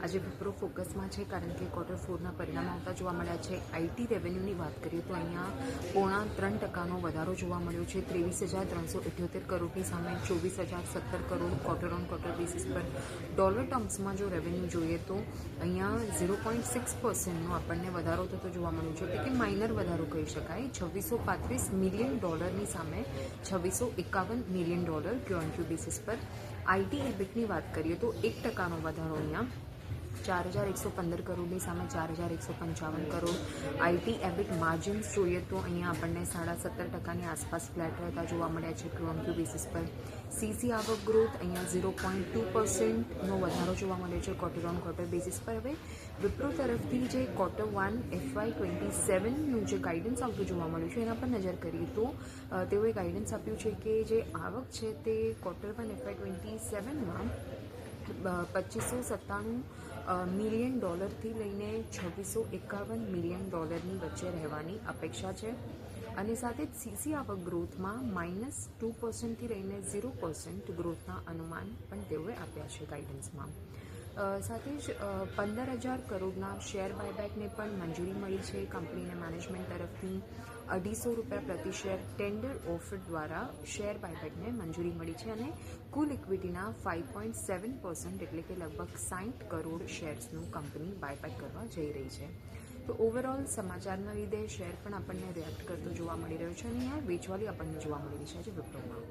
આજે વિપ્રો ફોકસમાં છે કારણ કે Q4ના પરિણામ આવતા જોવા મળ્યા છે। આઈટી રેવન્યુની વાત કરીએ તો અહીંયા 3.5% વધારો જોવા મળ્યો છે। 23,378 કરોડની સામે 24,017 crore quarter on quarter basis પર। ડોલર ટર્મ્સમાં જો રેવન્યુ જોઈએ તો અહીંયા 0.6%નો આપણને વધારો થતો જોવા મળ્યો છે, એટલે કે માઇનર વધારો કહી શકાય। $2635 મિલિયન સામે $2651 મિલિયન ક્યુ બેસિસ પર। આઈટી એબિટની વાત કરીએ તો 1%નો વધારો અહીંયા 4,115 કરોડની સામે 4,155 કરોડ। આઈટી એબિટ માર્જિન્સ જોઈએ તો અહીંયા આપણને 17.5%ની આસપાસ ફ્લેટ રહેતા જોવા મળ્યા છે ક્યુ બેસિસ પર। સીસી આવક ગ્રોથ અહીંયા 0.2%નો વધારો જોવા મળ્યો છે ક્વાર્ટર ઓન ક્વાર્ટર બેસિસ પર। હવે વિપ્રો તરફથી જે Q1 FY27નું જે ગાઈડન્સ આવતું જોવા મળ્યું છે એના પર નજર કરીએ તો તેઓએ ગાઈડન્સ આપ્યું છે કે જે આવક છે તે Q1 FY27માં $2,597 મિલિયન થી લઈને $2,651 મિલિયન ની વચ્ચે રહેવાની અપેક્ષા છે। અને સાથે જ સીસી આવક ગ્રોથમાં -2%થી લઈને 0% ગ્રોથના અનુમાન પણ તેઓએ આપ્યા છે ગાઈડન્સમાં। સાથે જ 15,000 કરોડના શેર બાયબેકને પણ મંજૂરી મળી છે કંપનીને મેનેજમેન્ટ તરફથી। ₹250 પ્રતિ શેર ટેન્ડર ઓફર દ્વારા શેર બાયબેકને મંજૂરી મળી છે અને કુલ ઇક્વિટીના 5.7% એટલે કે લગભગ 60 કરોડ શેર્સનું કંપની બાયબેક કરવા જઈ રહી છે। તો ઓવરઓલ સમાચારના લીધે શેર પણ આપણને રિએક્ટ કરતો જોવા મળી રહ્યો છે અને અહીંયા વેચવાલી આપણને જોવા મળી રહી છે આજે વિપ્રોમાં।